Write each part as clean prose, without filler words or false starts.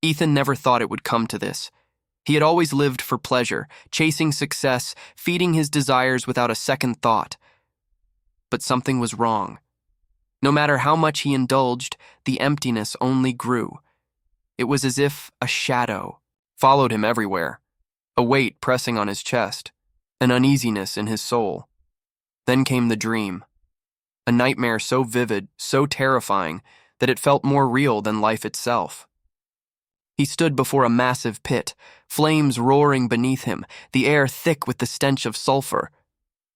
Ethan never thought it would come to this. He had always lived for pleasure, chasing success, feeding his desires without a second thought. But something was wrong. No matter how much he indulged, the emptiness only grew. It was as if a shadow followed him everywhere, a weight pressing on his chest, an uneasiness in his soul. Then came the dream, a nightmare so vivid, so terrifying, that it felt more real than life itself. He stood before a massive pit, flames roaring beneath him, the air thick with the stench of sulfur.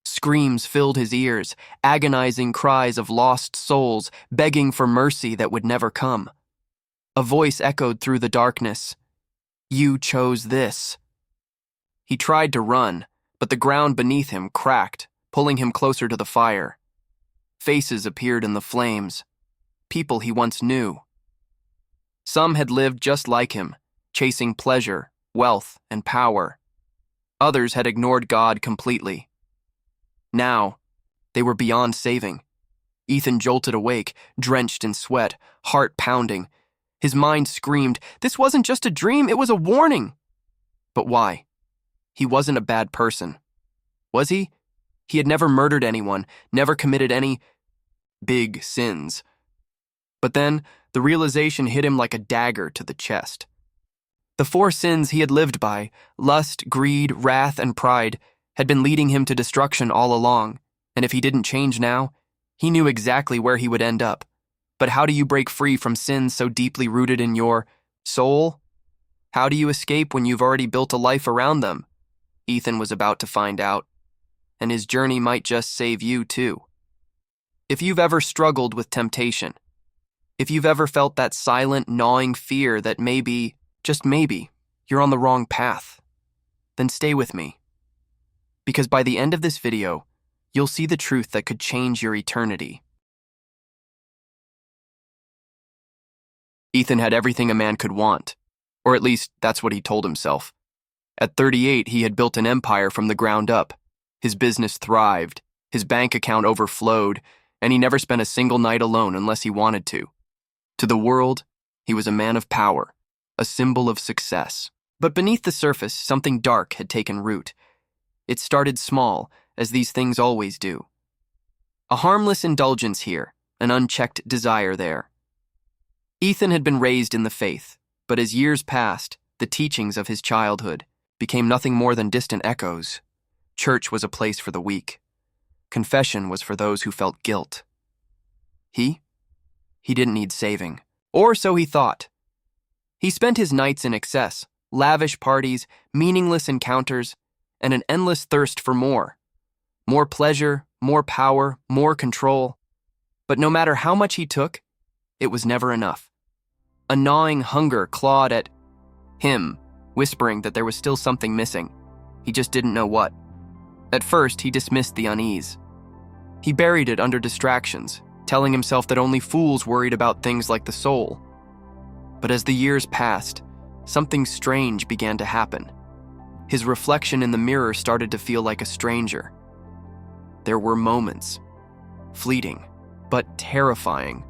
Screams filled his ears, agonizing cries of lost souls begging for mercy that would never come. A voice echoed through the darkness. "You chose this." He tried to run, but the ground beneath him cracked, pulling him closer to the fire. Faces appeared in the flames, people he once knew. Some had lived just like him, chasing pleasure, wealth, and power. Others had ignored God completely. Now, they were beyond saving. Ethan jolted awake, drenched in sweat, heart pounding. His mind screamed, this wasn't just a dream, it was a warning. But why? He wasn't a bad person. Was he? He had never murdered anyone, never committed any big sins. But then, the realization hit him like a dagger to the chest. The 4 sins he had lived by, lust, greed, wrath, and pride, had been leading him to destruction all along, and if he didn't change now, he knew exactly where he would end up. But how do you break free from sins so deeply rooted in your soul? How do you escape when you've already built a life around them? Ethan was about to find out, and his journey might just save you too. If you've ever struggled with temptation, if you've ever felt that silent, gnawing fear that maybe, just maybe, you're on the wrong path, then stay with me. Because by the end of this video, you'll see the truth that could change your eternity. Ethan had everything a man could want, or at least that's what he told himself. At 38, he had built an empire from the ground up. His business thrived, his bank account overflowed, and he never spent a single night alone unless he wanted to. To the world, he was a man of power, a symbol of success. But beneath the surface, something dark had taken root. It started small, as these things always do. A harmless indulgence here, an unchecked desire there. Ethan had been raised in the faith, but as years passed, the teachings of his childhood became nothing more than distant echoes. Church was a place for the weak. Confession was for those who felt guilt. He didn't need saving, or so he thought. He spent his nights in excess, lavish parties, meaningless encounters, and an endless thirst for more. More pleasure, more power, more control. But no matter how much he took, it was never enough. A gnawing hunger clawed at him, whispering that there was still something missing. He just didn't know what. At first, he dismissed the unease. He buried it under distractions, telling himself that only fools worried about things like the soul. But as the years passed, something strange began to happen. His reflection in the mirror started to feel like a stranger. There were moments, fleeting, but terrifying,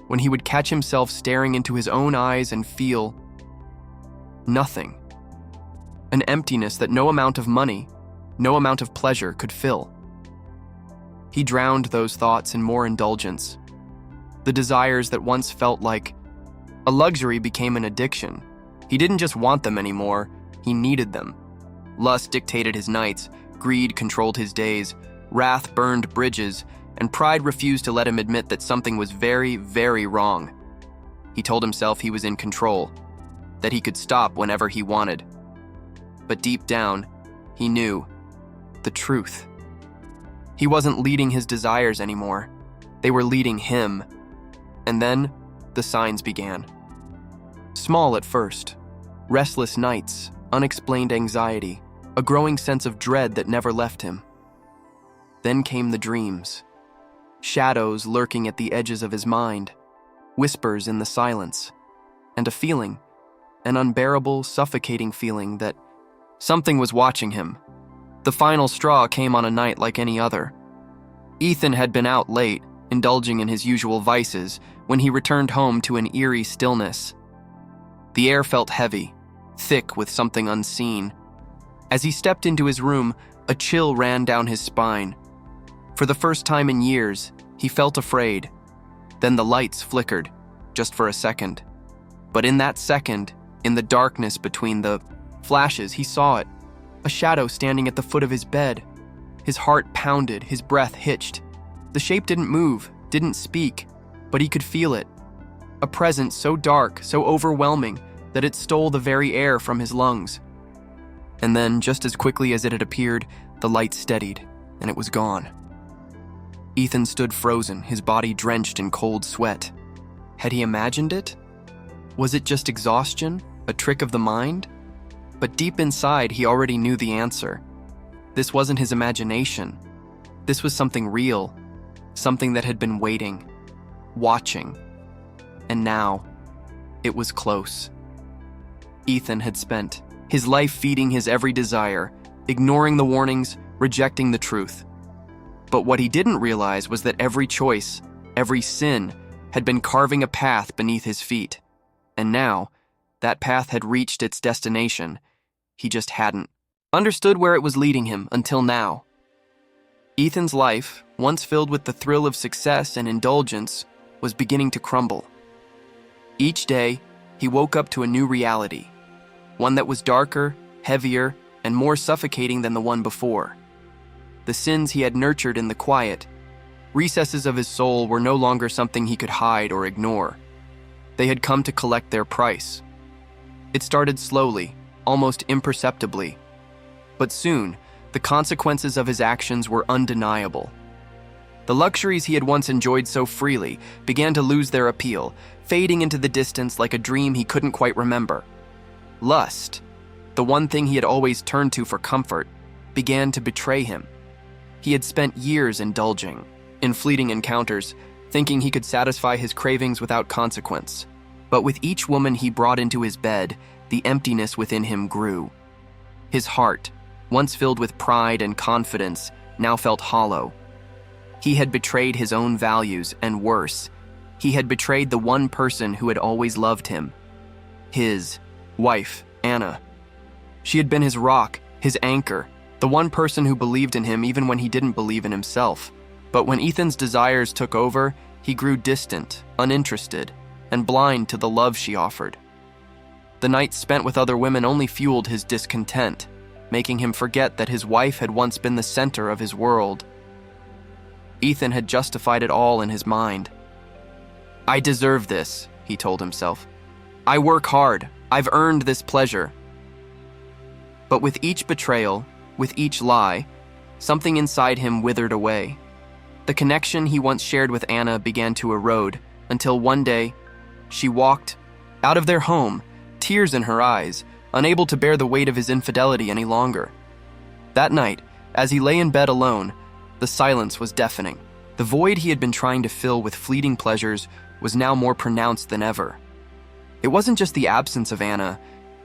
when he would catch himself staring into his own eyes and feel nothing. An emptiness that no amount of money, no amount of pleasure could fill. He drowned those thoughts in more indulgence. The desires that once felt like a luxury became an addiction. He didn't just want them anymore, he needed them. Lust dictated his nights, greed controlled his days, wrath burned bridges, and pride refused to let him admit that something was very, very wrong. He told himself he was in control, that he could stop whenever he wanted. But deep down, he knew the truth. He wasn't leading his desires anymore. They were leading him. And then, the signs began. Small at first. Restless nights, unexplained anxiety, a growing sense of dread that never left him. Then came the dreams. Shadows lurking at the edges of his mind, whispers in the silence, and a feeling, an unbearable, suffocating feeling that something was watching him. The final straw came on a night like any other. Ethan had been out late, indulging in his usual vices, when he returned home to an eerie stillness. The air felt heavy, thick with something unseen. As he stepped into his room, a chill ran down his spine. For the first time in years, he felt afraid. Then the lights flickered, just for a second. But in that second, in the darkness between the flashes, he saw it. A shadow standing at the foot of his bed. His heart pounded, his breath hitched. The shape didn't move, didn't speak, but he could feel it. A presence so dark, so overwhelming, that it stole the very air from his lungs. And then, just as quickly as it had appeared, the light steadied, and it was gone. Ethan stood frozen, his body drenched in cold sweat. Had he imagined it? Was it just exhaustion, a trick of the mind? But deep inside, he already knew the answer. This wasn't his imagination. This was something real, something that had been waiting, watching. And now, it was close. Ethan had spent his life feeding his every desire, ignoring the warnings, rejecting the truth. But what he didn't realize was that every choice, every sin, had been carving a path beneath his feet. And now, that path had reached its destination. He just hadn't understood where it was leading him until now. Ethan's life, once filled with the thrill of success and indulgence, was beginning to crumble. Each day, he woke up to a new reality, one that was darker, heavier, and more suffocating than the one before. The sins he had nurtured in the quiet recesses of his soul were no longer something he could hide or ignore. They had come to collect their price. It started slowly, almost imperceptibly. But soon, the consequences of his actions were undeniable. The luxuries he had once enjoyed so freely began to lose their appeal, fading into the distance like a dream he couldn't quite remember. Lust, the one thing he had always turned to for comfort, began to betray him. He had spent years indulging, in fleeting encounters, thinking he could satisfy his cravings without consequence. But with each woman he brought into his bed, the emptiness within him grew. His heart, once filled with pride and confidence, now felt hollow. He had betrayed his own values, and worse, he had betrayed the one person who had always loved him. His wife, Anna. She had been his rock, his anchor, the one person who believed in him even when he didn't believe in himself. But when Ethan's desires took over, he grew distant, uninterested, and blind to the love she offered. The nights spent with other women only fueled his discontent, making him forget that his wife had once been the center of his world. Ethan had justified it all in his mind. "I deserve this," he told himself. "I work hard. I've earned this pleasure." But with each betrayal, with each lie, something inside him withered away. The connection he once shared with Anna began to erode, until one day, she walked out of their home, tears in her eyes, unable to bear the weight of his infidelity any longer. That night, as he lay in bed alone, the silence was deafening. The void he had been trying to fill with fleeting pleasures was now more pronounced than ever. It wasn't just the absence of Anna,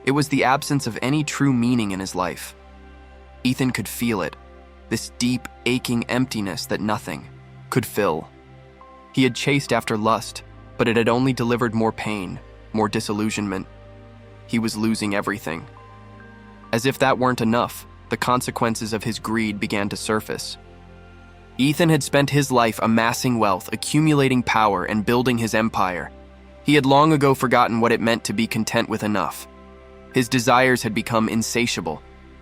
it was the absence of any true meaning in his life. Ethan could feel it, this deep, aching emptiness that nothing could fill. He had chased after lust, but it had only delivered more pain, more disillusionment. He was losing everything. As if that weren't enough, the consequences of his greed began to surface. Ethan had spent his life amassing wealth, accumulating power, and building his empire. He had long ago forgotten what it meant to be content with enough. His desires had become insatiable.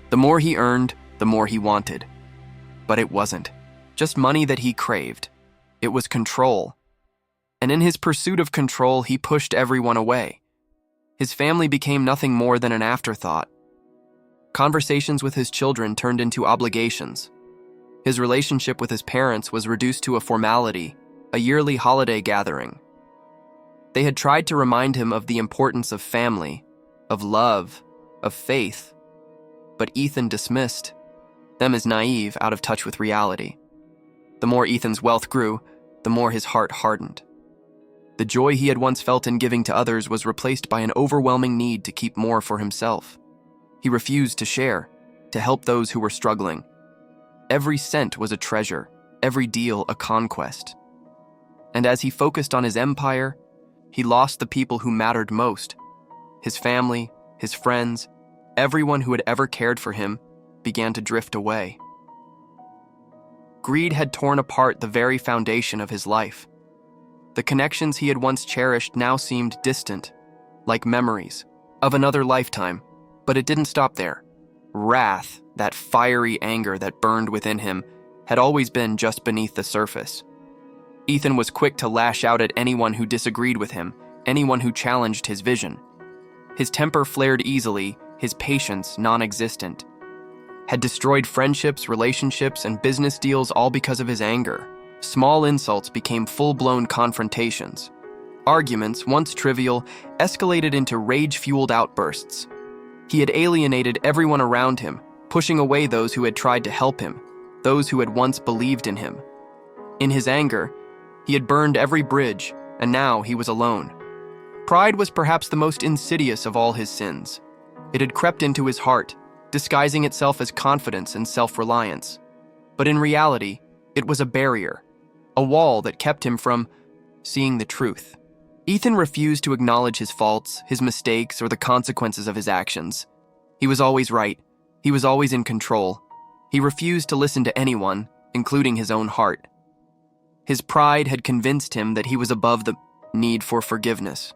The more he earned, the more he wanted. But it wasn't just money that he craved. It was control. And in his pursuit of control, he pushed everyone away. His family became nothing more than an afterthought. Conversations with his children turned into obligations. His relationship with his parents was reduced to a formality, a yearly holiday gathering. They had tried to remind him of the importance of family, of love, of faith, but Ethan dismissed them as naive, out of touch with reality. The more Ethan's wealth grew, the more his heart hardened. The joy he had once felt in giving to others was replaced by an overwhelming need to keep more for himself. He refused to share, to help those who were struggling. Every cent was a treasure, every deal a conquest. And as he focused on his empire, he lost the people who mattered most: his family, his friends, everyone who had ever cared for him began to drift away. Greed had torn apart the very foundation of his life. The connections he had once cherished now seemed distant, like memories of another lifetime. But it didn't stop there. Wrath, that fiery anger that burned within him, had always been just beneath the surface. Ethan was quick to lash out at anyone who disagreed with him, anyone who challenged his vision. His temper flared easily, his patience non-existent. Had destroyed friendships, relationships, and business deals all because of his anger. Small insults became full-blown confrontations. Arguments, once trivial, escalated into rage-fueled outbursts. He had alienated everyone around him, pushing away those who had tried to help him, those who had once believed in him. In his anger, he had burned every bridge, and now he was alone. Pride was perhaps the most insidious of all his sins. It had crept into his heart, disguising itself as confidence and self-reliance. But in reality, it was a barrier, a wall that kept him from seeing the truth. Ethan refused to acknowledge his faults, his mistakes, or the consequences of his actions. He was always right. He was always in control. He refused to listen to anyone, including his own heart. His pride had convinced him that he was above the need for forgiveness.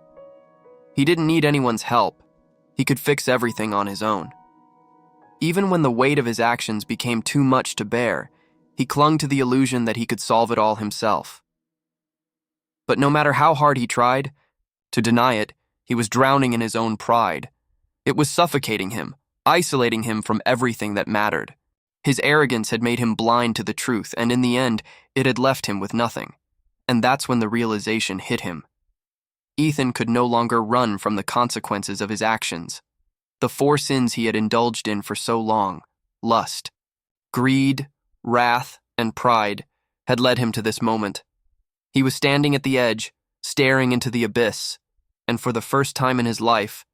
He didn't need anyone's help. He could fix everything on his own. Even when the weight of his actions became too much to bear, he clung to the illusion that he could solve it all himself. But no matter how hard he tried to deny it, he was drowning in his own pride. It was suffocating him, isolating him from everything that mattered. His arrogance had made him blind to the truth, and in the end, it had left him with nothing. And that's when the realization hit him. Ethan could no longer run from the consequences of his actions. The 4 sins he had indulged in for so long, lust, greed, wrath, and pride, had led him to this moment. He was standing at the edge, staring into the abyss, and for the first time in his life,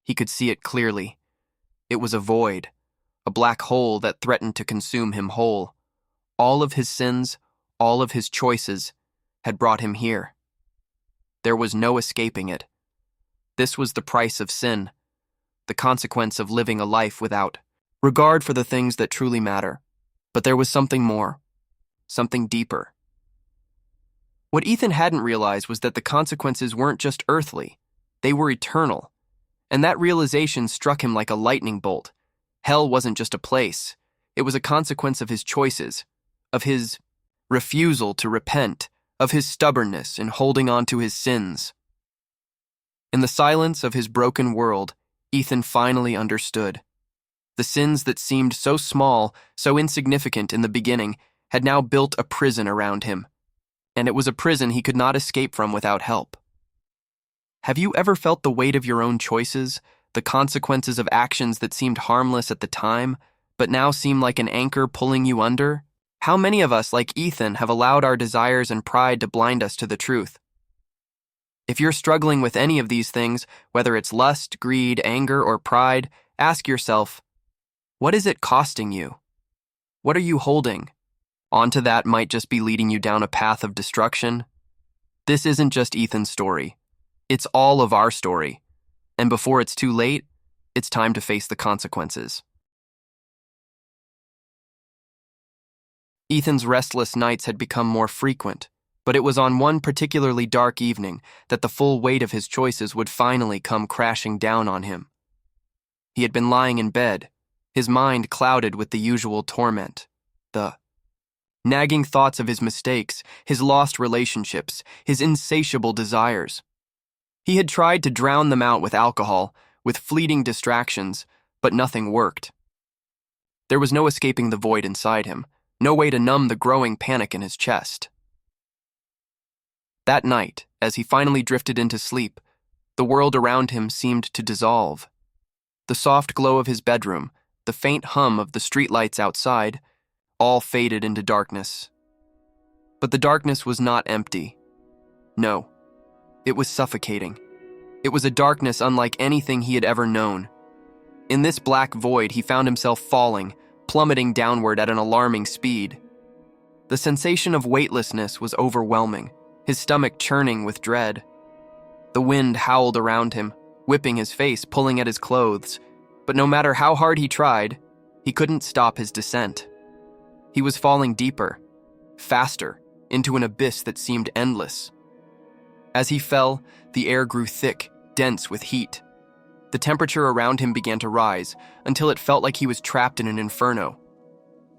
he could see it clearly. It was a void, a black hole that threatened to consume him whole. All of his sins, all of his choices, had brought him here. There was no escaping it. This was the price of sin, the consequence of living a life without regard for the things that truly matter. But there was something more, something deeper. What Ethan hadn't realized was that the consequences weren't just earthly, they were eternal. And that realization struck him like a lightning bolt. Hell wasn't just a place, it was a consequence of his choices, of his refusal to repent, of his stubbornness in holding on to his sins. In the silence of his broken world, Ethan finally understood. The sins that seemed so small, so insignificant in the beginning, had now built a prison around him. And it was a prison he could not escape from without help. Have you ever felt the weight of your own choices, the consequences of actions that seemed harmless at the time, but now seem like an anchor pulling you under? How many of us, like Ethan, have allowed our desires and pride to blind us to the truth? If you're struggling with any of these things, whether it's lust, greed, anger, or pride, ask yourself, what is it costing you? What are you holding? Onto that might just be leading you down a path of destruction. This isn't just Ethan's story. It's all of our story. And before it's too late, it's time to face the consequences. Ethan's restless nights had become more frequent, but it was on one particularly dark evening that the full weight of his choices would finally come crashing down on him. He had been lying in bed, his mind clouded with the usual torment, the nagging thoughts of his mistakes, his lost relationships, his insatiable desires. He had tried to drown them out with alcohol, with fleeting distractions, but nothing worked. There was no escaping the void inside him, no way to numb the growing panic in his chest. That night, as he finally drifted into sleep, the world around him seemed to dissolve. The soft glow of his bedroom, the faint hum of the streetlights outside, all faded into darkness. But the darkness was not empty. No, it was suffocating. It was a darkness unlike anything he had ever known. In this black void, he found himself falling, plummeting downward at an alarming speed. The sensation of weightlessness was overwhelming, his stomach churning with dread. The wind howled around him, whipping his face, pulling at his clothes. But no matter how hard he tried, he couldn't stop his descent. He was falling deeper, faster, into an abyss that seemed endless. As he fell, the air grew thick, dense with heat. The temperature around him began to rise until it felt like he was trapped in an inferno.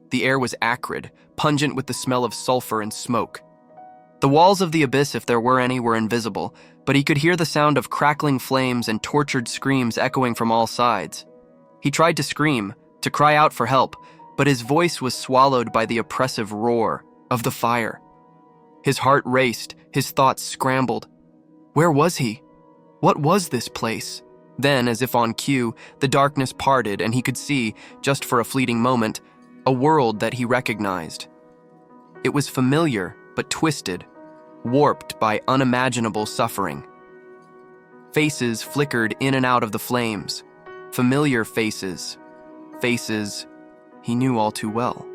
The air was acrid, pungent with the smell of sulfur and smoke. The walls of the abyss, if there were any, were invisible, but he could hear the sound of crackling flames and tortured screams echoing from all sides. He tried to scream, to cry out for help, but his voice was swallowed by the oppressive roar of the fire. His heart raced, his thoughts scrambled. Where was he? What was this place? Then, as if on cue, the darkness parted and he could see, just for a fleeting moment, a world that he recognized. It was familiar, but twisted, warped by unimaginable suffering. Faces flickered in and out of the flames. Familiar faces. Faces he knew all too well.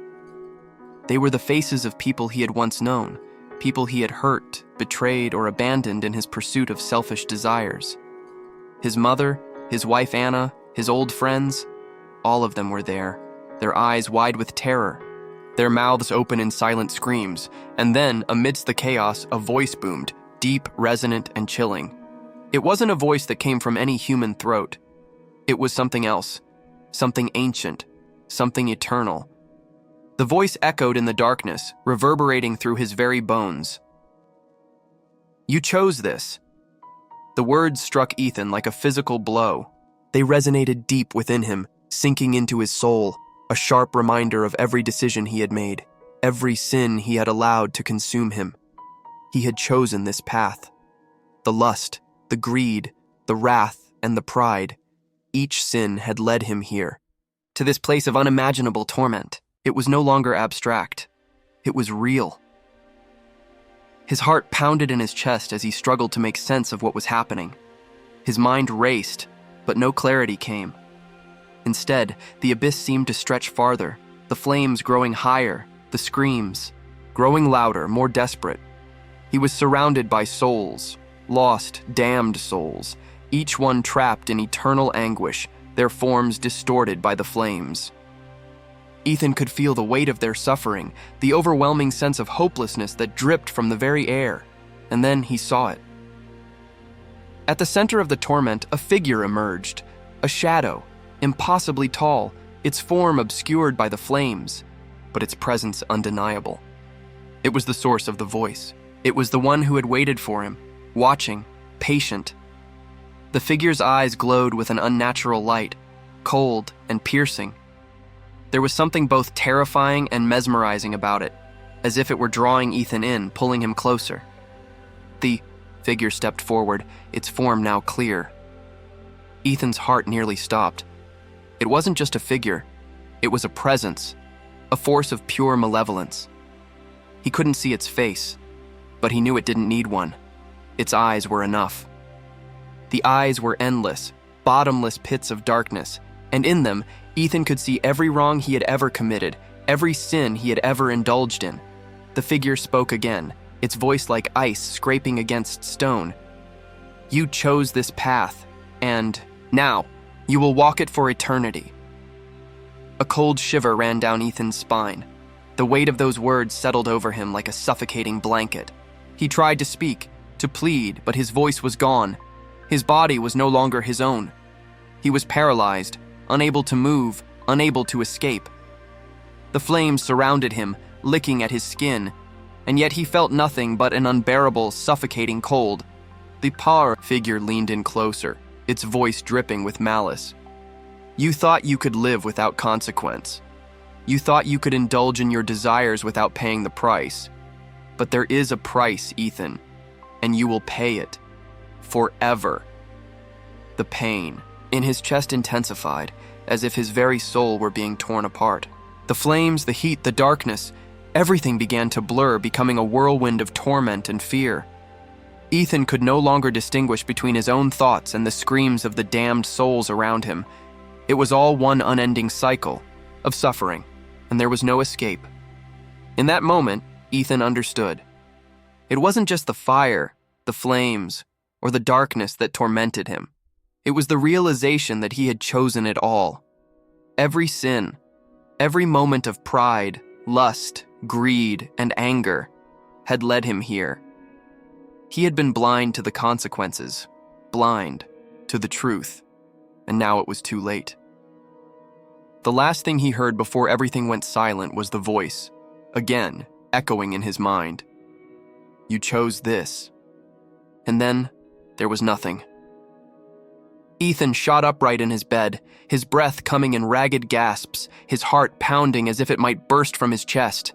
They were the faces of people he had once known, people he had hurt, betrayed, or abandoned in his pursuit of selfish desires. His mother, his wife Anna, his old friends, all of them were there, their eyes wide with terror, their mouths open in silent screams, and then, amidst the chaos, a voice boomed, deep, resonant, and chilling. It wasn't a voice that came from any human throat. It was something else, something ancient, something eternal. The voice echoed in the darkness, reverberating through his very bones. "You chose this." The words struck Ethan like a physical blow. They resonated deep within him, sinking into his soul, a sharp reminder of every decision he had made, every sin he had allowed to consume him. He had chosen this path. The lust, the greed, the wrath, and the pride, each sin had led him here, to this place of unimaginable torment. It was no longer abstract. It was real. His heart pounded in his chest as he struggled to make sense of what was happening. His mind raced, but no clarity came. Instead, the abyss seemed to stretch farther, the flames growing higher, the screams growing louder, more desperate. He was surrounded by souls, lost, damned souls, each one trapped in eternal anguish, their forms distorted by the flames. Ethan could feel the weight of their suffering, the overwhelming sense of hopelessness that dripped from the very air, and then he saw it. At the center of the torment, a figure emerged, a shadow, impossibly tall, its form obscured by the flames, but its presence undeniable. It was the source of the voice. It was the one who had waited for him, watching, patient. The figure's eyes glowed with an unnatural light, cold and piercing. There was something both terrifying and mesmerizing about it, as if it were drawing Ethan in, pulling him closer. The figure stepped forward, its form now clear. Ethan's heart nearly stopped. It wasn't just a figure, it was a presence, a force of pure malevolence. He couldn't see its face, but he knew it didn't need one. Its eyes were enough. The eyes were endless, bottomless pits of darkness, and in them, Ethan could see every wrong he had ever committed, every sin he had ever indulged in. The figure spoke again, its voice like ice scraping against stone. "You chose this path, and now, you will walk it for eternity." A cold shiver ran down Ethan's spine. The weight of those words settled over him like a suffocating blanket. He tried to speak, to plead, but his voice was gone. His body was no longer his own. He was paralyzed, unable to move, unable to escape. The flames surrounded him, licking at his skin, and yet he felt nothing but an unbearable, suffocating cold. The power figure leaned in closer, its voice dripping with malice. "You thought you could live without consequence. You thought you could indulge in your desires without paying the price. But there is a price, Ethan, and you will pay it. Forever." The pain in his chest intensified, as if his very soul were being torn apart. The flames, the heat, the darkness, everything began to blur, becoming a whirlwind of torment and fear. Ethan could no longer distinguish between his own thoughts and the screams of the damned souls around him. It was all one unending cycle of suffering, and there was no escape. In that moment, Ethan understood. It wasn't just the fire, the flames, or the darkness that tormented him. It was the realization that he had chosen it all. Every sin, every moment of pride, lust, greed, and anger had led him here. He had been blind to the consequences, blind to the truth, and now it was too late. The last thing he heard before everything went silent was the voice, again echoing in his mind. You chose this. And then there was nothing. Ethan shot upright in his bed, his breath coming in ragged gasps, his heart pounding as if it might burst from his chest.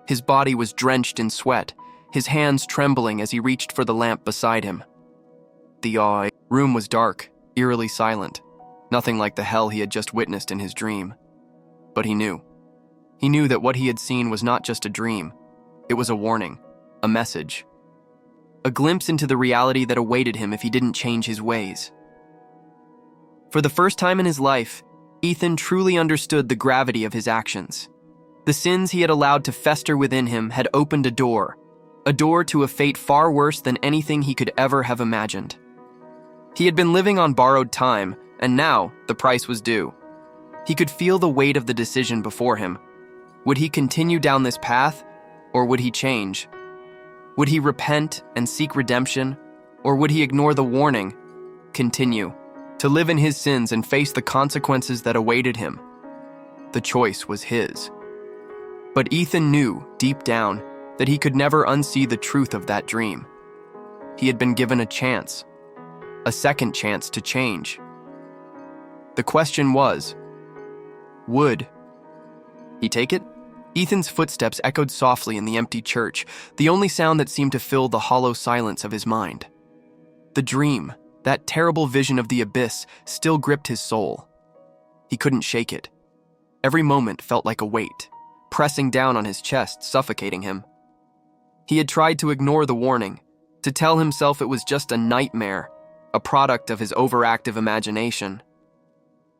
His body was drenched in sweat, his hands trembling as he reached for the lamp beside him. The room was dark, eerily silent, nothing like the hell he had just witnessed in his dream. But he knew. He knew that what he had seen was not just a dream. It was a warning, a message, a glimpse into the reality that awaited him if he didn't change his ways. For the first time in his life, Ethan truly understood the gravity of his actions. The sins he had allowed to fester within him had opened a door to a fate far worse than anything he could ever have imagined. He had been living on borrowed time, and now the price was due. He could feel the weight of the decision before him. Would he continue down this path, or would he change? Would he repent and seek redemption, or would he ignore the warning, continue to live in his sins and face the consequences that awaited him? The choice was his. But Ethan knew, deep down, that he could never unsee the truth of that dream. He had been given a chance, a second chance to change. The question was, would he take it? Ethan's footsteps echoed softly in the empty church, the only sound that seemed to fill the hollow silence of his mind. The dream, that terrible vision of the abyss, still gripped his soul. He couldn't shake it. Every moment felt like a weight, pressing down on his chest, suffocating him. He had tried to ignore the warning, to tell himself it was just a nightmare, a product of his overactive imagination.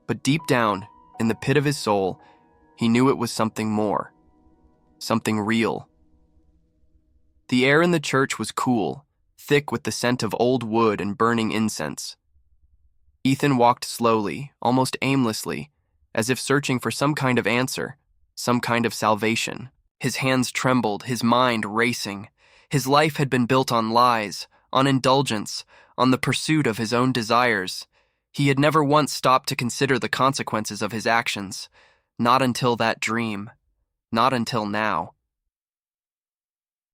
But deep down, in the pit of his soul, he knew it was something more, something real. The air in the church was cool, thick with the scent of old wood and burning incense. Ethan walked slowly, almost aimlessly, as if searching for some kind of answer, some kind of salvation. His hands trembled, his mind racing. His life had been built on lies, on indulgence, on the pursuit of his own desires. He had never once stopped to consider the consequences of his actions. Not until that dream. Not until now.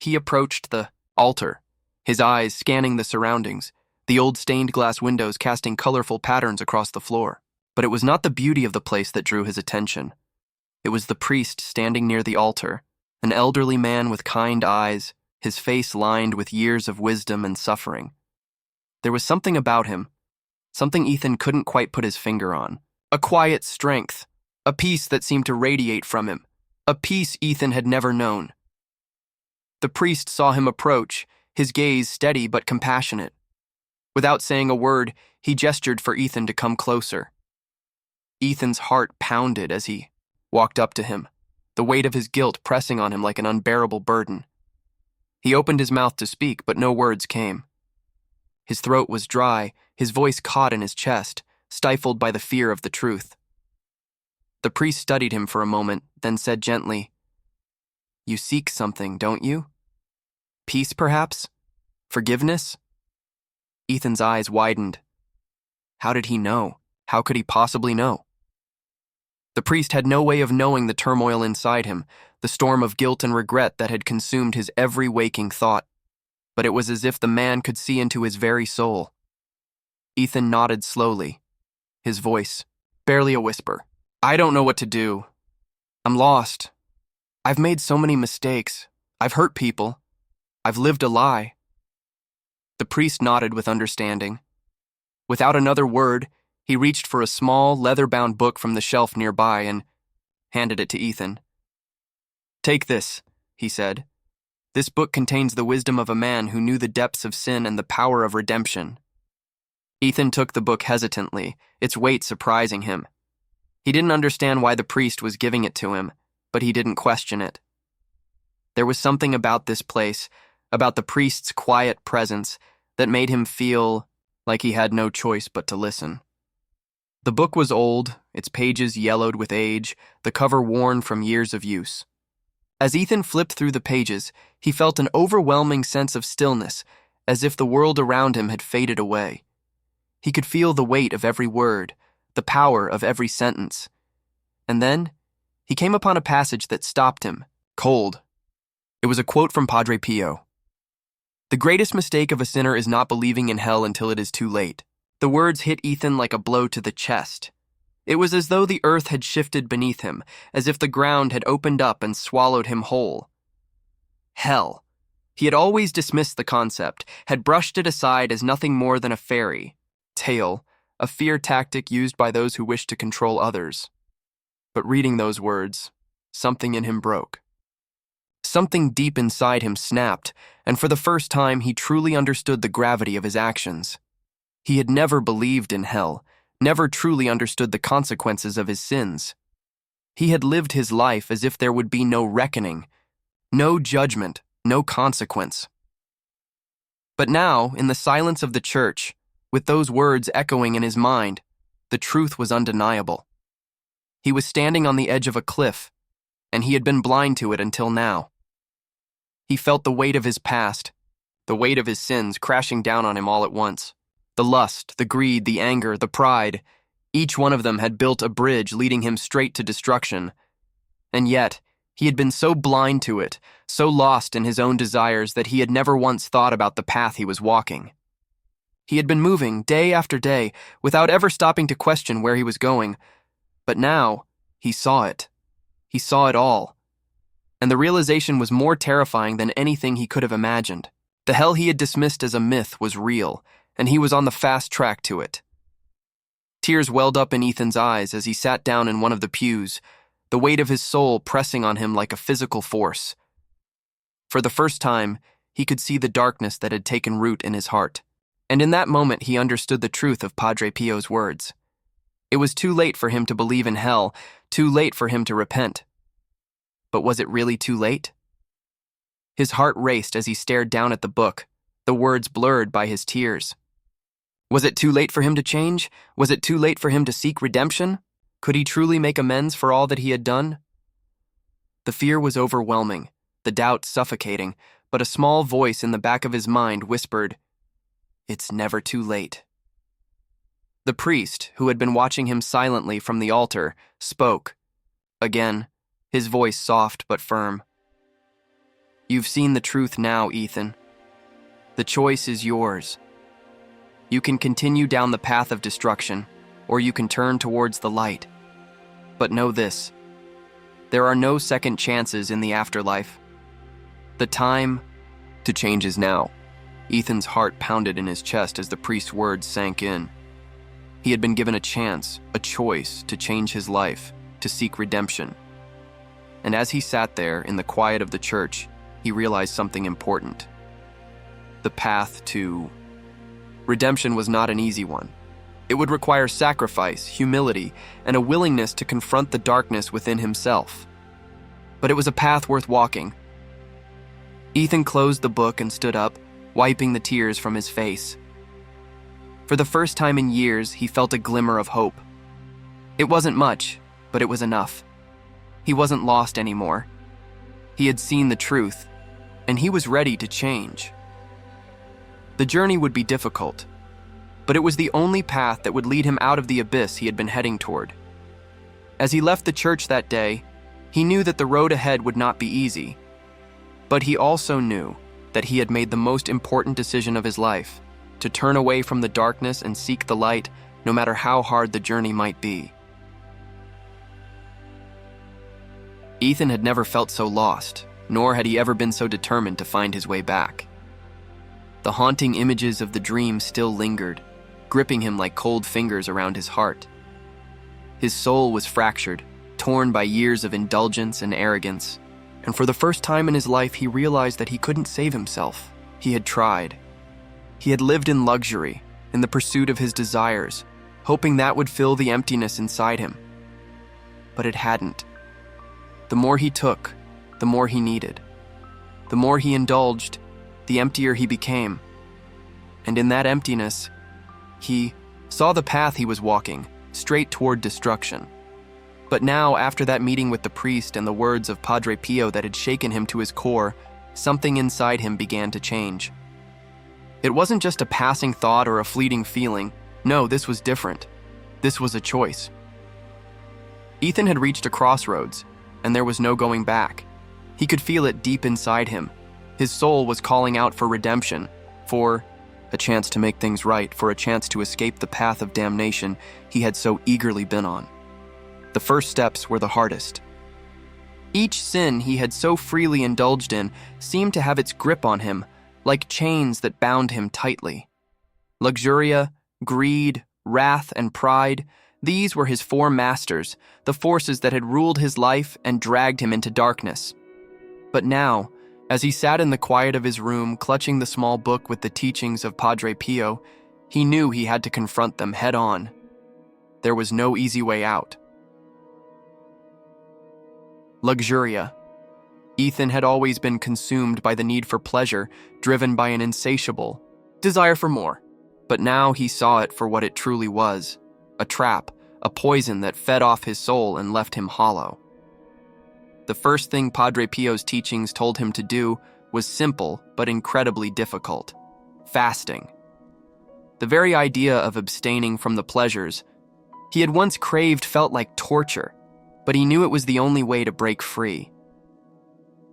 He approached the altar, his eyes scanning the surroundings, the old stained glass windows casting colorful patterns across the floor. But it was not the beauty of the place that drew his attention. It was the priest standing near the altar, an elderly man with kind eyes, his face lined with years of wisdom and suffering. There was something about him, something Ethan couldn't quite put his finger on. A quiet strength, a peace that seemed to radiate from him, a peace Ethan had never known. The priest saw him approach, his gaze steady but compassionate. Without saying a word, he gestured for Ethan to come closer. Ethan's heart pounded as he walked up to him, the weight of his guilt pressing on him like an unbearable burden. He opened his mouth to speak, but no words came. His throat was dry, his voice caught in his chest, stifled by the fear of the truth. The priest studied him for a moment, then said gently, "You seek something, don't you? Peace, perhaps? Forgiveness?" Ethan's eyes widened. How did he know? How could he possibly know? The priest had no way of knowing the turmoil inside him, the storm of guilt and regret that had consumed his every waking thought. But it was as if the man could see into his very soul. Ethan nodded slowly, his voice barely a whisper. "I don't know what to do. I'm lost. I've made so many mistakes. I've hurt people. I've lived a lie." The priest nodded with understanding. Without another word, he reached for a small, leather-bound book from the shelf nearby and handed it to Ethan. "Take this," he said. "This book contains the wisdom of a man who knew the depths of sin and the power of redemption." Ethan took the book hesitantly, its weight surprising him. He didn't understand why the priest was giving it to him, but he didn't question it. There was something about this place, about the priest's quiet presence, that made him feel like he had no choice but to listen. The book was old, its pages yellowed with age, the cover worn from years of use. As Ethan flipped through the pages, he felt an overwhelming sense of stillness, as if the world around him had faded away. He could feel the weight of every word, the power of every sentence. And then, he came upon a passage that stopped him, cold. It was a quote from Padre Pio. "The greatest mistake of a sinner is not believing in hell until it is too late." The words hit Ethan like a blow to the chest. It was as though the earth had shifted beneath him, as if the ground had opened up and swallowed him whole. Hell. He had always dismissed the concept, had brushed it aside as nothing more than a fairy tale, a fear tactic used by those who wish to control others. But reading those words, something in him broke. Something deep inside him snapped, and for the first time he truly understood the gravity of his actions. He had never believed in hell, never truly understood the consequences of his sins. He had lived his life as if there would be no reckoning, no judgment, no consequence. But now, in the silence of the church, with those words echoing in his mind, the truth was undeniable. He was standing on the edge of a cliff, and he had been blind to it until now. He felt the weight of his past, the weight of his sins crashing down on him all at once. The lust, the greed, the anger, the pride, each one of them had built a bridge leading him straight to destruction. And yet, he had been so blind to it, so lost in his own desires that he had never once thought about the path he was walking. He had been moving day after day without ever stopping to question where he was going, but now he saw it. He saw it all. And the realization was more terrifying than anything he could have imagined. The hell he had dismissed as a myth was real, and he was on the fast track to it. Tears welled up in Ethan's eyes as he sat down in one of the pews, the weight of his soul pressing on him like a physical force. For the first time, he could see the darkness that had taken root in his heart, and in that moment he understood the truth of Padre Pio's words. It was too late for him to believe in hell, too late for him to repent. But was it really too late? His heart raced as he stared down at the book, the words blurred by his tears. Was it too late for him to change? Was it too late for him to seek redemption? Could he truly make amends for all that he had done? The fear was overwhelming, the doubt suffocating, but a small voice in the back of his mind whispered, "It's never too late." The priest, who had been watching him silently from the altar, spoke. Again, his voice soft but firm. "You've seen the truth now, Ethan. The choice is yours. You can continue down the path of destruction, or you can turn towards the light. But know this, there are no second chances in the afterlife. The time to change is now." Ethan's heart pounded in his chest as the priest's words sank in. He had been given a chance, a choice to change his life, to seek redemption. And as he sat there in the quiet of the church, he realized something important. The path to redemption was not an easy one. It would require sacrifice, humility, and a willingness to confront the darkness within himself. But it was a path worth walking. Ethan closed the book and stood up, wiping the tears from his face. For the first time in years, he felt a glimmer of hope. It wasn't much, but it was enough. He wasn't lost anymore. He had seen the truth, and he was ready to change. The journey would be difficult, but it was the only path that would lead him out of the abyss he had been heading toward. As he left the church that day, he knew that the road ahead would not be easy, but he also knew that he had made the most important decision of his life, to turn away from the darkness and seek the light, no matter how hard the journey might be. Ethan had never felt so lost, nor had he ever been so determined to find his way back. The haunting images of the dream still lingered, gripping him like cold fingers around his heart. His soul was fractured, torn by years of indulgence and arrogance, and for the first time in his life he realized that he couldn't save himself. He had tried. He had lived in luxury, in the pursuit of his desires, hoping that would fill the emptiness inside him. But it hadn't. The more he took, the more he needed. The more he indulged, the emptier he became. And in that emptiness, He saw the path he was walking, straight toward destruction. But now, after that meeting with the priest and the words of Padre Pio that had shaken him to his core, something inside him began to change. It wasn't just a passing thought or a fleeting feeling. No, this was different. This was a choice. Ethan had reached a crossroads, and there was no going back. He could feel it deep inside him. His soul was calling out for redemption, for a chance to make things right, for a chance to escape the path of damnation he had so eagerly been on. The first steps were the hardest. Each sin he had so freely indulged in seemed to have its grip on him, like chains that bound him tightly. Luxuria, greed, wrath, and pride, these were his four masters, the forces that had ruled his life and dragged him into darkness. But now, as he sat in the quiet of his room, clutching the small book with the teachings of Padre Pio, he knew he had to confront them head on. There was no easy way out. Luxuria. Ethan had always been consumed by the need for pleasure, driven by an insatiable desire for more. But now he saw it for what it truly was, a trap, a poison that fed off his soul and left him hollow. The first thing Padre Pio's teachings told him to do was simple but incredibly difficult: fasting. The very idea of abstaining from the pleasures he had once craved felt like torture, but he knew it was the only way to break free.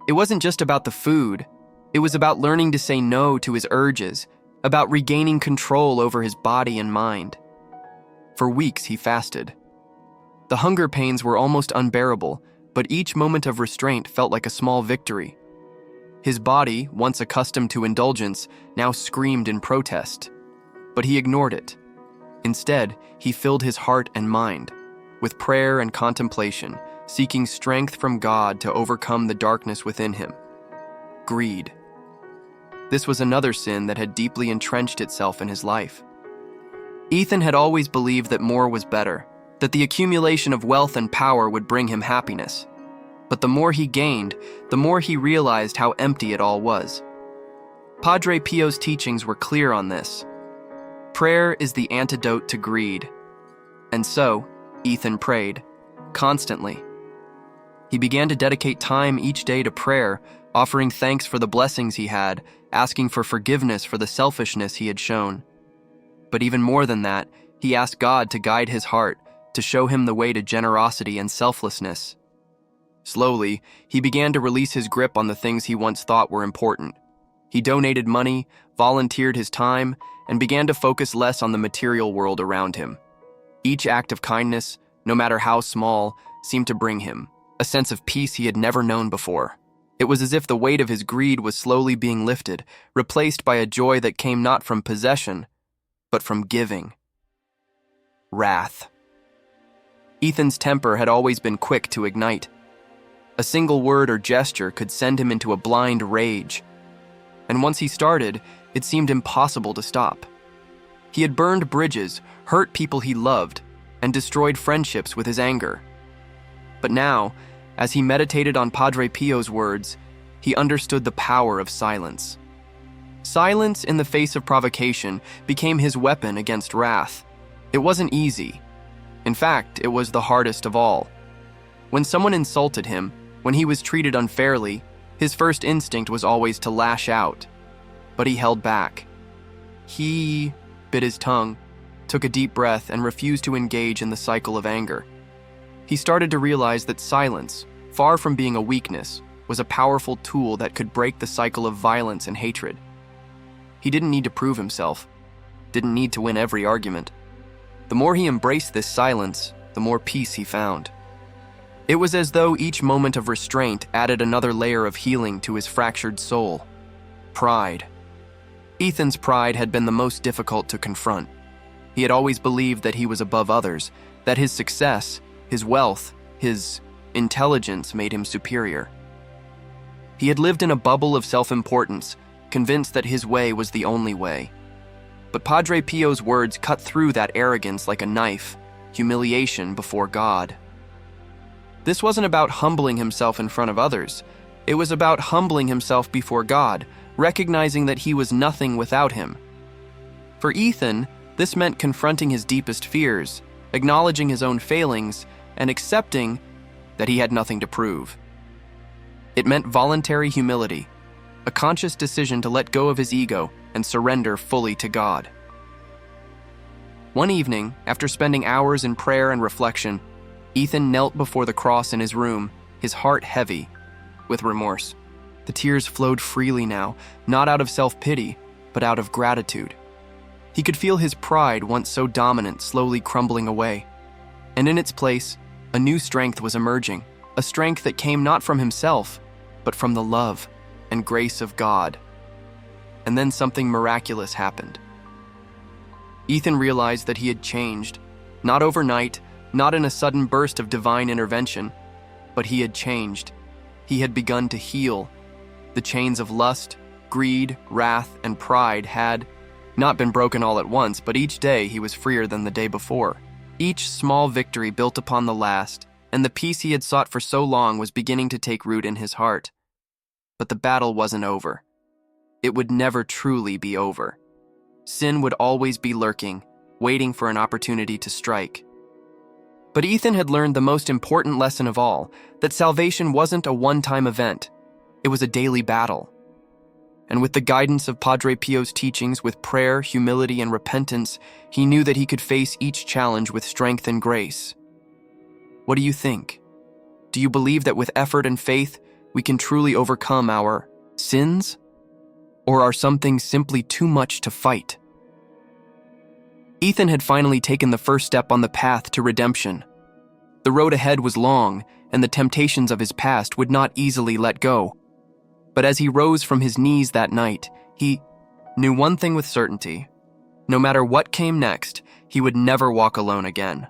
It wasn't just about the food, it was about learning to say no to his urges, about regaining control over his body and mind. For weeks he fasted. The hunger pains were almost unbearable, but each moment of restraint felt like a small victory. His body, once accustomed to indulgence, now screamed in protest. But he ignored it. Instead, he filled his heart and mind with prayer and contemplation, seeking strength from God to overcome the darkness within him. Greed. This was another sin that had deeply entrenched itself in his life. Ethan had always believed that more was better, that the accumulation of wealth and power would bring him happiness. But the more he gained, the more he realized how empty it all was. Padre Pio's teachings were clear on this. Prayer is the antidote to greed. And so, Ethan prayed, constantly. He began to dedicate time each day to prayer, offering thanks for the blessings he had, asking for forgiveness for the selfishness he had shown. But even more than that, he asked God to guide his heart, to show him the way to generosity and selflessness. Slowly, he began to release his grip on the things he once thought were important. He donated money, volunteered his time, and began to focus less on the material world around him. Each act of kindness, no matter how small, seemed to bring him a sense of peace he had never known before. It was as if the weight of his greed was slowly being lifted, replaced by a joy that came not from possession, but from giving. Wrath. Ethan's temper had always been quick to ignite. A single word or gesture could send him into a blind rage. And once he started, it seemed impossible to stop. He had burned bridges, hurt people he loved, and destroyed friendships with his anger. But now, as he meditated on Padre Pio's words, he understood the power of silence. Silence in the face of provocation became his weapon against wrath. It wasn't easy. In fact, it was the hardest of all. When someone insulted him, when he was treated unfairly, his first instinct was always to lash out. But he held back. He bit his tongue, took a deep breath, and refused to engage in the cycle of anger. He started to realize that silence, far from being a weakness, was a powerful tool that could break the cycle of violence and hatred. He didn't need to prove himself, didn't need to win every argument. The more he embraced this silence, the more peace he found. It was as though each moment of restraint added another layer of healing to his fractured soul. Pride. Ethan's pride had been the most difficult to confront. He had always believed that he was above others, that his success, his wealth, his intelligence made him superior. He had lived in a bubble of self-importance, convinced that his way was the only way. But Padre Pio's words cut through that arrogance like a knife, humiliation before God. This wasn't about humbling himself in front of others. It was about humbling himself before God, recognizing that he was nothing without him. For Ethan, This meant confronting his deepest fears, acknowledging his own failings, and accepting that he had nothing to prove. It meant voluntary humility, a conscious decision to let go of his ego and surrender fully to God. One evening, after spending hours in prayer and reflection, Ethan knelt before the cross in his room, his heart heavy with remorse. The tears flowed freely now, not out of self-pity, but out of gratitude. He could feel his pride, once so dominant, slowly crumbling away. And in its place, a new strength was emerging, a strength that came not from himself, but from the love and grace of God. And then something miraculous happened. Ethan realized that he had changed, not overnight, not in a sudden burst of divine intervention, but he had changed. He had begun to heal. The chains of lust, greed, wrath, and pride had not been broken all at once, but each day he was freer than the day before. Each small victory built upon the last, and the peace he had sought for so long was beginning to take root in his heart. But the battle wasn't over. It would never truly be over. Sin would always be lurking, waiting for an opportunity to strike. But Ethan had learned the most important lesson of all, that salvation wasn't a one-time event. It was a daily battle. And with the guidance of Padre Pio's teachings, with prayer, humility, and repentance, he knew that he could face each challenge with strength and grace. What do you think? Do you believe that with effort and faith, we can truly overcome our sins? Or are some things simply too much to fight? Ethan had finally taken the first step on the path to redemption. The road ahead was long, and the temptations of his past would not easily let go. But as he rose from his knees that night, he knew one thing with certainty. No matter what came next, he would never walk alone again.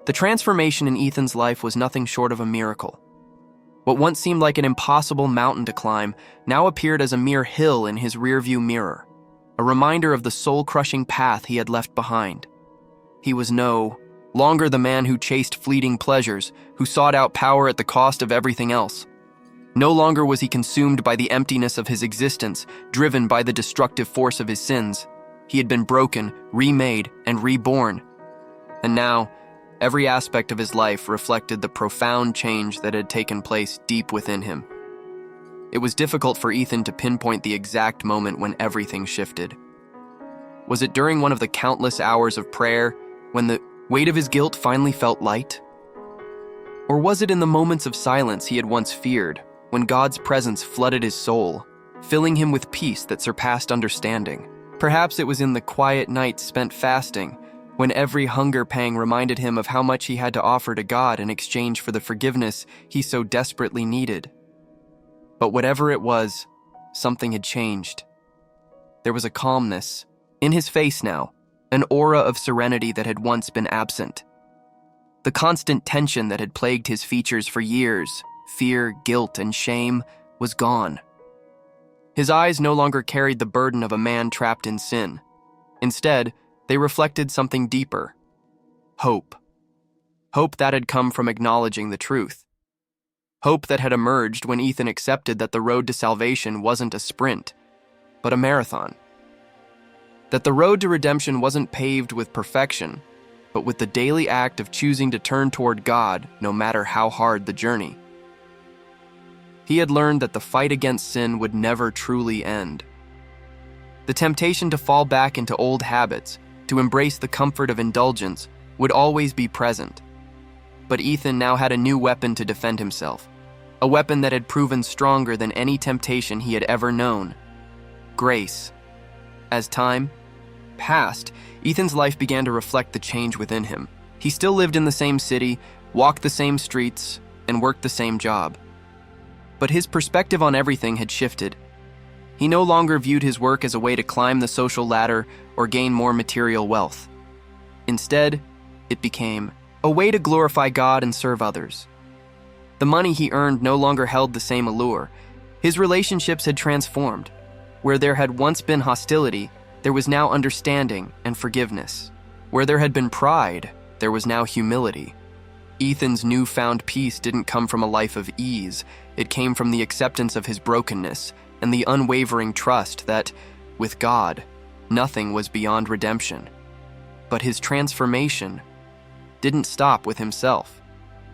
The transformation in Ethan's life was nothing short of a miracle. What once seemed like an impossible mountain to climb now appeared as a mere hill in his rearview mirror, a reminder of the soul-crushing path he had left behind. He was no longer the man who chased fleeting pleasures, who sought out power at the cost of everything else. No longer was he consumed by the emptiness of his existence, driven by the destructive force of his sins. He had been broken, remade, and reborn. And now, every aspect of his life reflected the profound change that had taken place deep within him. It was difficult for Ethan to pinpoint the exact moment when everything shifted. Was it during one of the countless hours of prayer, when the weight of his guilt finally felt light? Or was it in the moments of silence he had once feared, when God's presence flooded his soul, filling him with peace that surpassed understanding? Perhaps it was in the quiet nights spent fasting, when every hunger pang reminded him of how much he had to offer to God in exchange for the forgiveness he so desperately needed. But whatever it was, something had changed. There was a calmness in his face now, an aura of serenity that had once been absent. The constant tension that had plagued his features for years, fear, guilt, and shame, was gone. His eyes no longer carried the burden of a man trapped in sin. Instead, they reflected something deeper. Hope. Hope that had come from acknowledging the truth. Hope that had emerged when Ethan accepted that the road to salvation wasn't a sprint, but a marathon. That the road to redemption wasn't paved with perfection, but with the daily act of choosing to turn toward God, no matter how hard the journey. He had learned that the fight against sin would never truly end. The temptation to fall back into old habits, to embrace the comfort of indulgence, would always be present. But Ethan now had a new weapon to defend himself, a weapon that had proven stronger than any temptation he had ever known: grace. As time passed, Ethan's life began to reflect the change within him. He still lived in the same city, walked the same streets, and worked the same job. But his perspective on everything had shifted. He no longer viewed his work as a way to climb the social ladder or gain more material wealth. Instead, it became a way to glorify God and serve others. The money he earned no longer held the same allure. His relationships had transformed. Where there had once been hostility, there was now understanding and forgiveness. Where there had been pride, there was now humility. Ethan's newfound peace didn't come from a life of ease. It came from the acceptance of his brokenness and the unwavering trust that, with God, nothing was beyond redemption. But his transformation didn't stop with himself.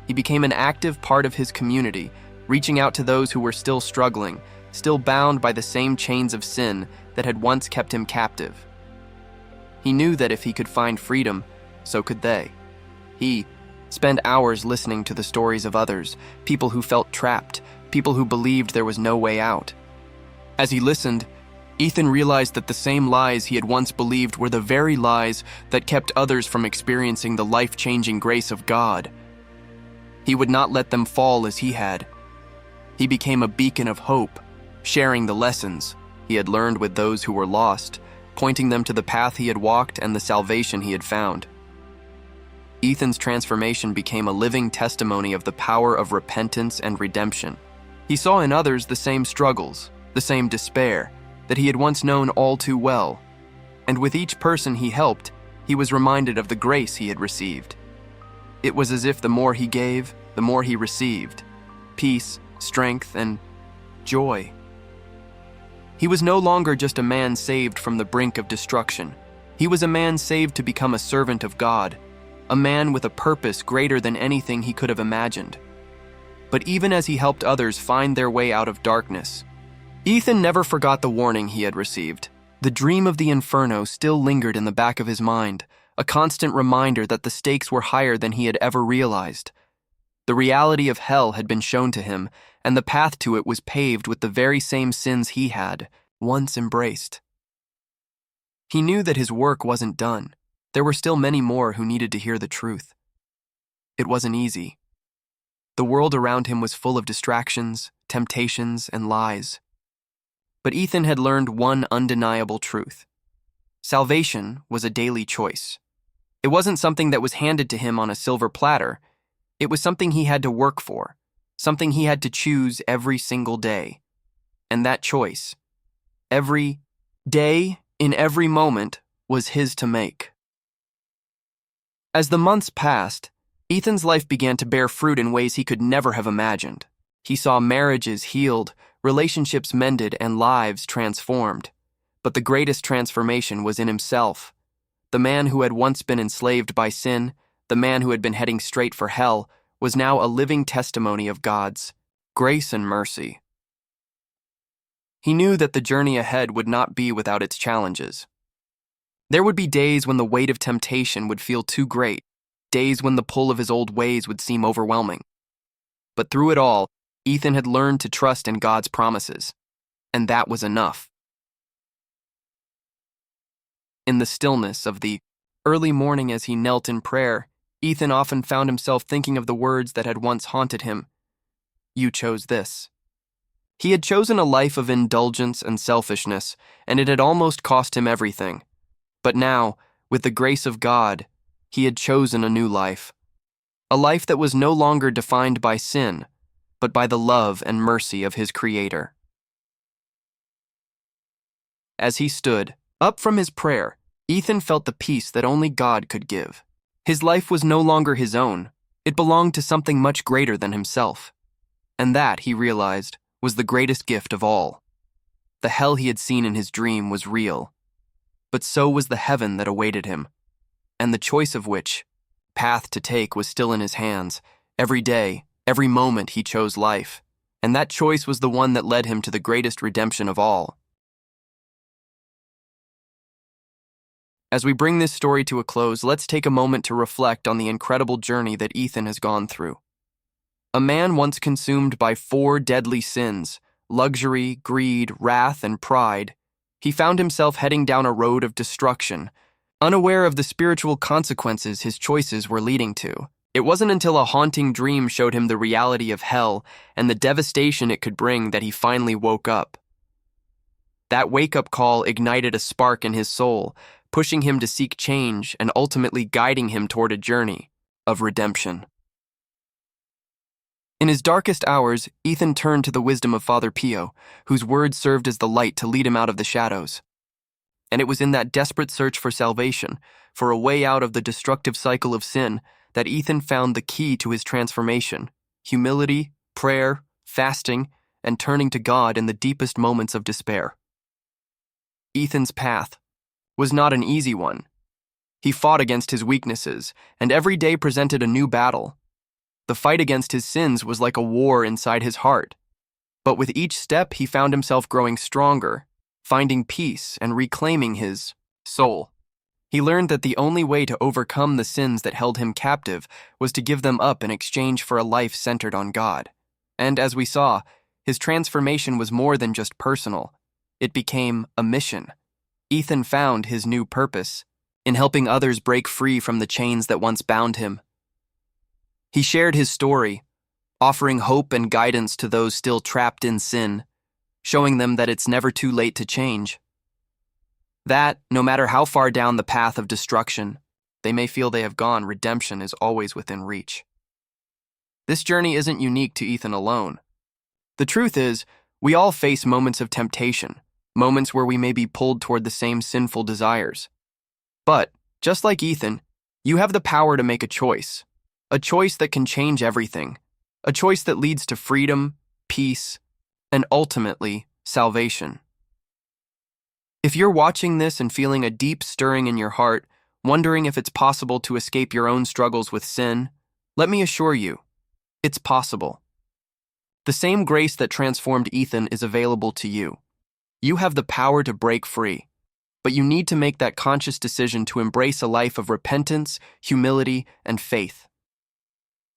He became an active part of his community, reaching out to those who were still struggling, still bound by the same chains of sin that had once kept him captive. He knew that if he could find freedom, so could they. He spent hours listening to the stories of others, people who felt trapped, people who believed there was no way out. As he listened, Ethan realized that the same lies he had once believed were the very lies that kept others from experiencing the life-changing grace of God. He would not let them fall as he had. He became a beacon of hope, sharing the lessons he had learned with those who were lost, pointing them to the path he had walked and the salvation he had found. Ethan's transformation became a living testimony of the power of repentance and redemption. He saw in others the same struggles, the same despair, that he had once known all too well. And with each person he helped, he was reminded of the grace he had received. It was as if the more he gave, the more he received. Peace, strength, and joy. He was no longer just a man saved from the brink of destruction. He was a man saved to become a servant of God, a man with a purpose greater than anything he could have imagined. But even as he helped others find their way out of darkness, Ethan never forgot the warning he had received. The dream of the inferno still lingered in the back of his mind, a constant reminder that the stakes were higher than he had ever realized. The reality of hell had been shown to him, and the path to it was paved with the very same sins he had once embraced. He knew that his work wasn't done. There were still many more who needed to hear the truth. It wasn't easy. The world around him was full of distractions, temptations, and lies. But Ethan had learned one undeniable truth. Salvation was a daily choice. It wasn't something that was handed to him on a silver platter. It was something he had to work for, something he had to choose every single day. And that choice, every day, in every moment, was his to make. As the months passed, Ethan's life began to bear fruit in ways he could never have imagined. He saw marriages healed, relationships mended, and lives transformed. But the greatest transformation was in himself. The man who had once been enslaved by sin, the man who had been heading straight for hell, was now a living testimony of God's grace and mercy. He knew that the journey ahead would not be without its challenges. There would be days when the weight of temptation would feel too great, days when the pull of his old ways would seem overwhelming. But through it all, Ethan had learned to trust in God's promises, and that was enough. In the stillness of the early morning as he knelt in prayer, Ethan often found himself thinking of the words that had once haunted him. You chose this. He had chosen a life of indulgence and selfishness, and it had almost cost him everything. But now, with the grace of God, he had chosen a new life. A life that was no longer defined by sin, but by the love and mercy of his Creator. As he stood up from his prayer, Ethan felt the peace that only God could give. His life was no longer his own. It belonged to something much greater than himself. And that, he realized, was the greatest gift of all. The hell he had seen in his dream was real, but so was the heaven that awaited him, and the choice of which path to take was still in his hands. Every day, every moment he chose life, and that choice was the one that led him to the greatest redemption of all. As we bring this story to a close, let's take a moment to reflect on the incredible journey that Ethan has gone through. A man once consumed by 4 deadly sins, luxury, greed, wrath, and pride, he found himself heading down a road of destruction, unaware of the spiritual consequences his choices were leading to. It wasn't until a haunting dream showed him the reality of hell and the devastation it could bring that he finally woke up. That wake-up call ignited a spark in his soul, pushing him to seek change and ultimately guiding him toward a journey of redemption. In his darkest hours, Ethan turned to the wisdom of Father Pio, whose words served as the light to lead him out of the shadows. And it was in that desperate search for salvation, for a way out of the destructive cycle of sin, that Ethan found the key to his transformation: humility, prayer, fasting, and turning to God in the deepest moments of despair. Ethan's path was not an easy one. He fought against his weaknesses, and every day presented a new battle. The fight against his sins was like a war inside his heart. But with each step, he found himself growing stronger, finding peace and reclaiming his soul. He learned that the only way to overcome the sins that held him captive was to give them up in exchange for a life centered on God. And as we saw, his transformation was more than just personal. It became a mission. Ethan found his new purpose in helping others break free from the chains that once bound him. He shared his story, offering hope and guidance to those still trapped in sin, showing them that it's never too late to change. That, no matter how far down the path of destruction they may feel they have gone, redemption is always within reach. This journey isn't unique to Ethan alone. The truth is, we all face moments of temptation, moments where we may be pulled toward the same sinful desires. But, just like Ethan, you have the power to make a choice that can change everything, a choice that leads to freedom, peace, and ultimately, salvation. If you're watching this and feeling a deep stirring in your heart, wondering if it's possible to escape your own struggles with sin, let me assure you, it's possible. The same grace that transformed Ethan is available to you. You have the power to break free, but you need to make that conscious decision to embrace a life of repentance, humility, and faith.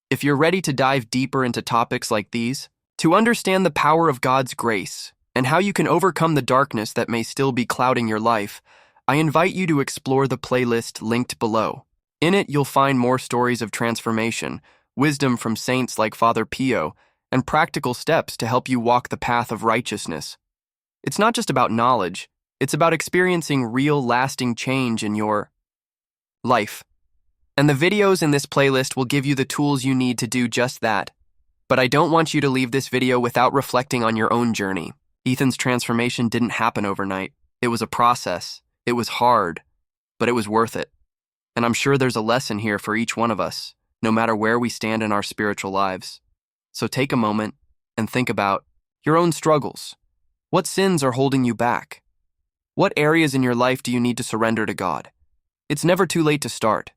If you're ready to dive deeper into topics like these, to understand the power of God's grace and how you can overcome the darkness that may still be clouding your life, I invite you to explore the playlist linked below. In it, you'll find more stories of transformation, wisdom from saints like Padre Pio, and practical steps to help you walk the path of righteousness. It's not just about knowledge, it's about experiencing real, lasting change in your life. And the videos in this playlist will give you the tools you need to do just that. But I don't want you to leave this video without reflecting on your own journey. Ethan's transformation didn't happen overnight. It was a process. It was hard, but it was worth it. And I'm sure there's a lesson here for each one of us, no matter where we stand in our spiritual lives. So take a moment and think about your own struggles. What sins are holding you back? What areas in your life do you need to surrender to God? It's never too late to start.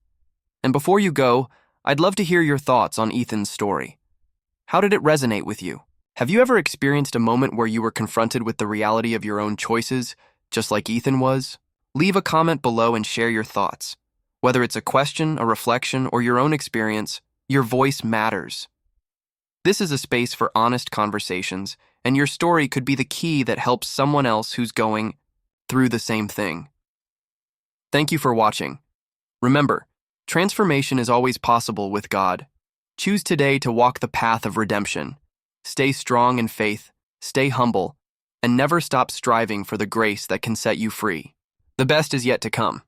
And before you go, I'd love to hear your thoughts on Ethan's story. How did it resonate with you? Have you ever experienced a moment where you were confronted with the reality of your own choices, just like Ethan was? Leave a comment below and share your thoughts. Whether it's a question, a reflection, or your own experience, your voice matters. This is a space for honest conversations, and your story could be the key that helps someone else who's going through the same thing. Thank you for watching. Remember, transformation is always possible with God. Choose today to walk the path of redemption. Stay strong in faith, stay humble, and never stop striving for the grace that can set you free. The best is yet to come.